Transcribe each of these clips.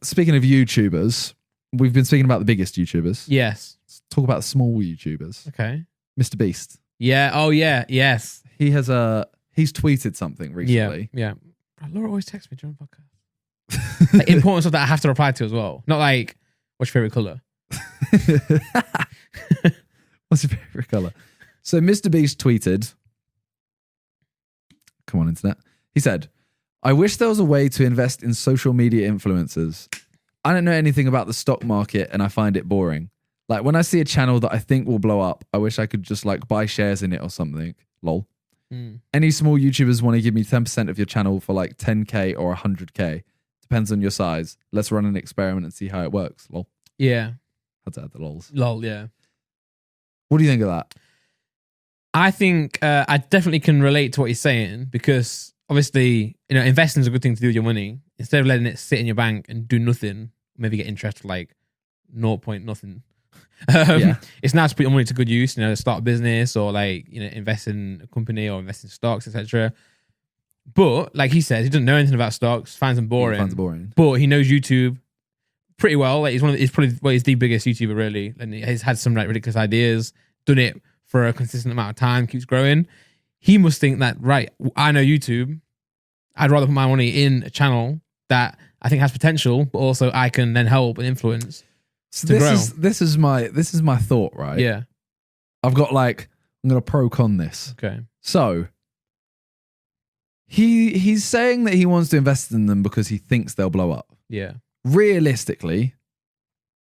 speaking of YouTubers, we've been speaking about the biggest YouTubers. Yes. Let's talk about the small YouTubers. Okay. Mr. Beast. Yeah. Oh, yeah. Yes. He's tweeted something recently. Yeah. Laura always texts me during the podcast. Like, important stuff that I have to reply to as well. Not like, what's your favorite color? What's your favorite color? So Mr. Beast tweeted, come on, internet. He said, I wish there was a way to invest in social media influencers. I don't know anything about the stock market and I find it boring. Like when I see a channel that I think will blow up, I wish I could just like buy shares in it or something. Lol. Any small YouTubers want to give me 10% of your channel for like 10k or 100k? Depends on your size. Let's run an experiment and see how it works. Lol. Yeah. Had to add the lols. Lol, yeah. What do you think of that? I think I definitely can relate to what he's saying because obviously, investing is a good thing to do with your money. Instead of letting it sit in your bank and do nothing, maybe get interest for like 0 point nothing. It's nice to put your money to good use, start a business or like, invest in a company or invest in stocks, etc. But like he says, he doesn't know anything about stocks, finds them boring. But he knows YouTube pretty well. Like he's probably the biggest YouTuber really. And he's had some like ridiculous ideas, done it for a consistent amount of time, keeps growing. He must think that, right, I know YouTube. I'd rather put my money in a channel that I think has potential, but also I can then help and influence. So this is my thought, right? Yeah. I've got I'm gonna pro con this. Okay. So he's saying that he wants to invest in them because he thinks they'll blow up. Yeah. Realistically,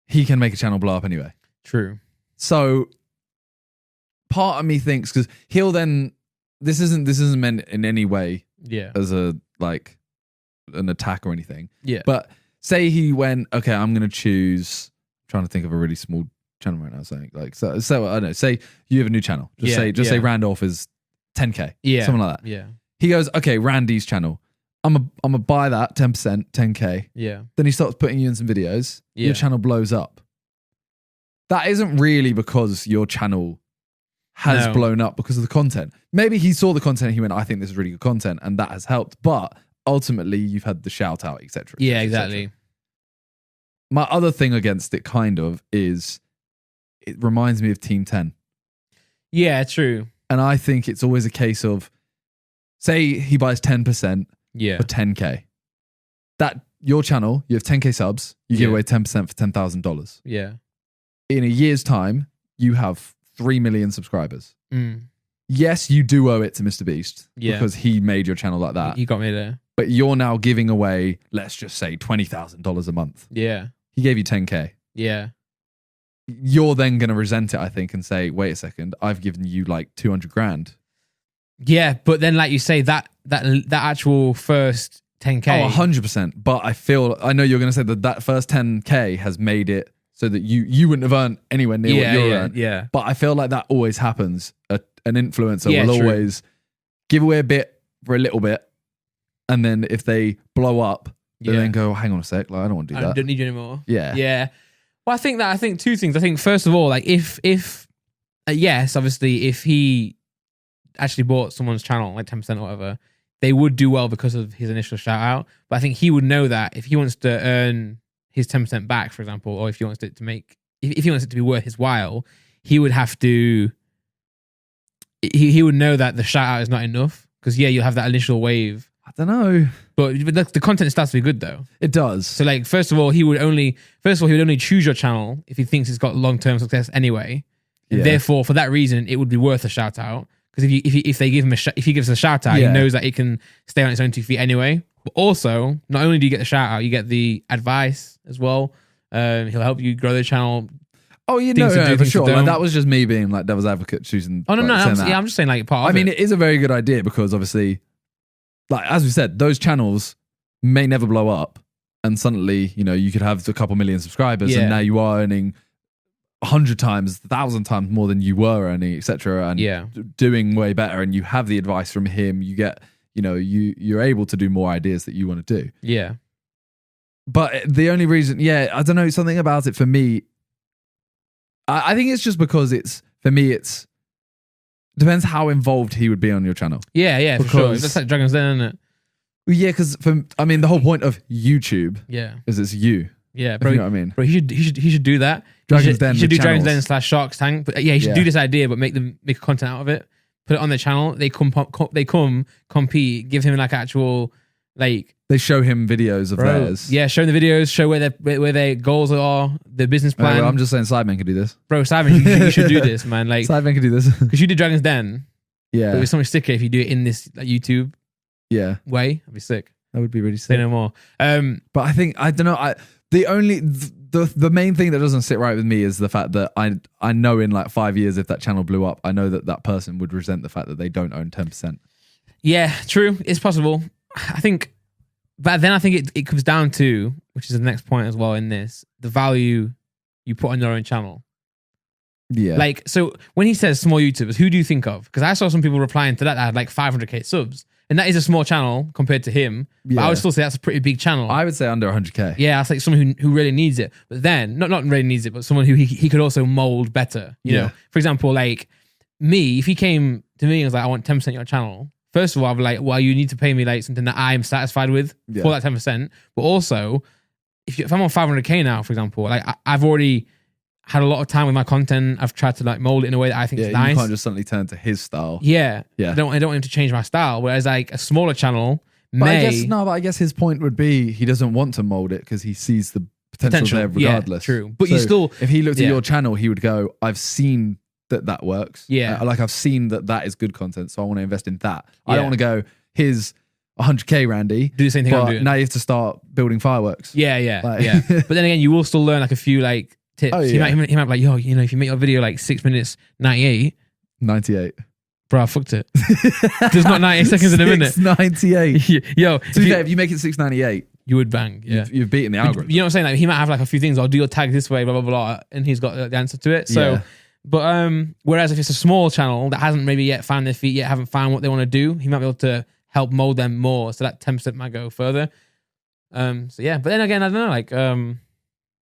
he can make a channel blow up anyway. True. So part of me thinks because he'll then this isn't meant in any way as a an attack or anything. Yeah. But say he went, okay, I'm gonna choose. Trying to think of a really small channel right now. Saying so I don't know. Say you have a new channel. Say Randolph is 10k. Yeah. Something like that. Yeah. He goes, okay, Randy's channel. I'm a buy that 10%, 10k. Yeah. Then he starts putting you in some videos. Yeah. Your channel blows up. That isn't really because your channel has blown up because of the content. Maybe he saw the content and he went, I think this is really good content, and that has helped. But ultimately, you've had the shout out, etc. Yeah, exactly. My other thing against it is it reminds me of Team 10. Yeah, true. And I think it's always a case of, say he buys 10% for 10k. That your channel, you have 10k subs, you give away 10% for $10,000. Yeah. In a year's time, you have 3 million subscribers. Yes, you do owe it to Mr. Beast because he made your channel like that. He got me there. But you're now giving away, let's just say, $20,000 a month. Yeah. He gave you 10k. Yeah. You're then going to resent it, I think, and say, wait a second, I've given you like 200 grand. Yeah, but then like you say, that actual first 10k. Oh, 100%. But I know you're going to say that first 10k has made it so that you wouldn't have earned anywhere near what you're earned. Yeah. But I feel like that always happens. An influencer will always give away a bit for a little bit. And then if they blow up, they then go, hang on a sec, I don't want to do that. I don't need you anymore. Yeah. Yeah. Well, I think two things. I think first of all, like if yes, obviously if he actually bought someone's channel, like 10% or whatever, they would do well because of his initial shout out. But I think he would know that if he wants to earn his 10% back, for example, or if he wants it to if he wants it to be worth his while, he would have to, he would know that the shout out is not enough. Because you'll have that initial wave. I don't know. But the content starts to be good though. It does. So like, first of all, he would only choose your channel if he thinks it's got long-term success anyway. And therefore, for that reason, it would be worth a shout out. Because if they give him if he gives a shout out, he knows that it can stay on its own 2 feet anyway. But also, not only do you get the shout out, you get the advice as well. He'll help you grow the channel. Oh, for sure. Like, that was just me being like devil's advocate, choosing. Oh no, I'm just saying like part of it. I mean, it is a very good idea because obviously, like as we said, those channels may never blow up, and suddenly you could have a couple million subscribers, and now you are earning 100 times, 1,000 times more than you were earning, etc. And doing way better, and you have the advice from him. You get, you're able to do more ideas that you want to do. Yeah. But the only reason, I don't know, something about it for me. I think it's just because it depends how involved he would be on your channel. Yeah, for sure. That's like Dragon's Den, isn't it? Yeah, because the whole point of YouTube Yeah. is it's you. Yeah, If bro. you know what I mean. Bro, he should do that. Dragon's Den He should with do Dragon's channels. Den / Sharks Tank. But yeah, he should Yeah. do this idea, but make content out of it. Put it on their channel. They come compete. Give him like actual like They show him videos of theirs. yeah, show the videos, show where their goals are, their business plan. Well, I'm just saying Sidemen could do this. Bro, Simon, you should do this, man. Like, Sidemen could do this. because you did Dragon's Den, but Yeah. it's so much sicker if you do it in this like, YouTube Yeah. way. I'd be sick. That would be really Say sick. no more. But I think, I don't know, the main thing that doesn't sit right with me is the fact that I know in like 5 years, if that channel blew up, I know that person would resent the fact that they don't own 10%. Yeah, true. It's possible. I think, but then I think it comes down to, which is the next point as well in this, the value you put on your own channel. Yeah. Like, so when he says small YouTubers, who do you think of? Because I saw some people replying to that had like 500k subs. And that is a small channel compared to him. But I Yeah. would still say that's a pretty big channel. I would say under 100k. Yeah, that's like someone who really needs it. But then, not really needs it, but someone who he could also mold better. You Yeah. know, for example, like me, if he came to me and was like, I want 10% of your channel, first of all, I'd be like, well, you need to pay me like something that I'm satisfied with Yeah. for that 10%. But also, if I'm on 500k now, for example, like I've already had a lot of time with my content. I've tried to like mold it in a way that I think Yeah, is nice. you can't just suddenly turn to his style. Yeah. Yeah. I don't want him to change my style. Whereas like a smaller channel But may... I guess his point would be he doesn't want to mold it because he sees the potential there Yeah, regardless. true. But you still... if he looked yeah. at your channel, he would go, I've seen that works. Yeah. Like I've seen that is good content, so I want to invest in that. I Yeah. don't want to go, here's 100k Randy, Do the same thing I'm but doing. now you have to start building fireworks. Yeah, yeah, Like- yeah. But then again, you will still learn like a few like tips. Oh, He yeah. might be like, yo, you know, if you make your video like 6 minutes 98, 98. bro, I fucked it. There's not 98 seconds in a minute. 698. Yo, To be fair, if you make it 698, you would bang. Yeah. you've beaten the algorithm. You know what I'm saying? Like he might have like a few things. I'll do your tag this way, blah blah blah, and he's got the answer to it. So, Yeah. but whereas if it's a small channel that hasn't maybe yet found their feet yet, haven't found what they want to do, he might be able to help mold them more. So that 10% might go further. So yeah, but then again, I don't know. Like,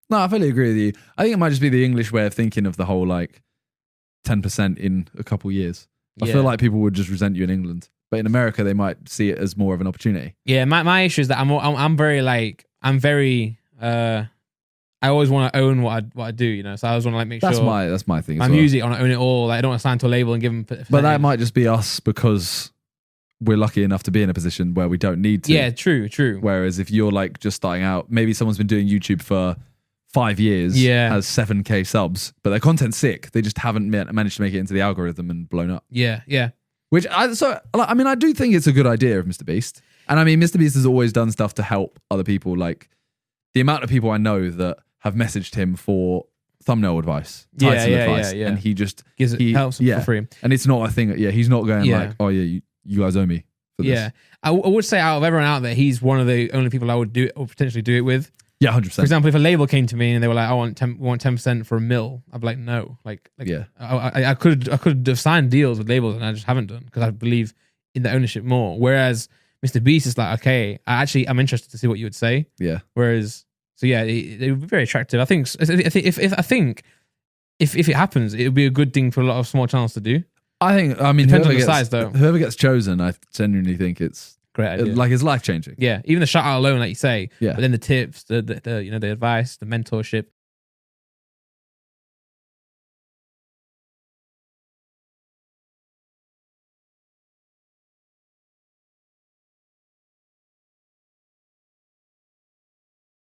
No, I fully agree with you. I think it might just be the English way of thinking of the whole like 10% in a couple years. I Yeah. feel like people would just resent you in England, but in America they might see it as more of an opportunity. yeah, my issue is that I'm very like I'm very I always want to own what I do. You know, so I always want to like make That's sure my thing. my as well. music. I want to own it all. Like I don't want to sign to a label and give them. But that might just be us because we're lucky enough to be in a position where we don't need to. Yeah, true. Whereas if you're like just starting out, maybe someone's been doing YouTube for 5 years, Yeah. has 7k subs, but their content's sick. They just haven't managed to make it into the algorithm and blown up. Yeah. Which I do think it's a good idea of Mr. Beast. And I mean, Mr. Beast has always done stuff to help other people. Like the amount of people I know that have messaged him for thumbnail advice, Yeah, title yeah, advice, yeah. and he just Gives it helps yeah. for free. And it's not a thing. Yeah, he's not going Yeah. like, oh yeah, you guys owe me for this. Yeah, I would say out of everyone out there, he's one of the only people I would do or potentially do it with. Yeah, 100%. For example, if a label came to me and they were like, "I want 10% for a mil," I'd be like, "No." Like Yeah. I could have signed deals with labels and I just haven't done because I believe in the ownership more. Whereas Mr. Beast is like, okay, I'm interested to see what you would say. Yeah. Whereas, so yeah, it would be very attractive. I think if it happens, it would be a good thing for a lot of small channels to do. I mean, Depends whoever on the gets, size, though. whoever gets chosen, I genuinely think it's Great idea. like it's life changing. Yeah, even the shout out alone, like you say. Yeah. But then the tips, the you know, the advice, the mentorship,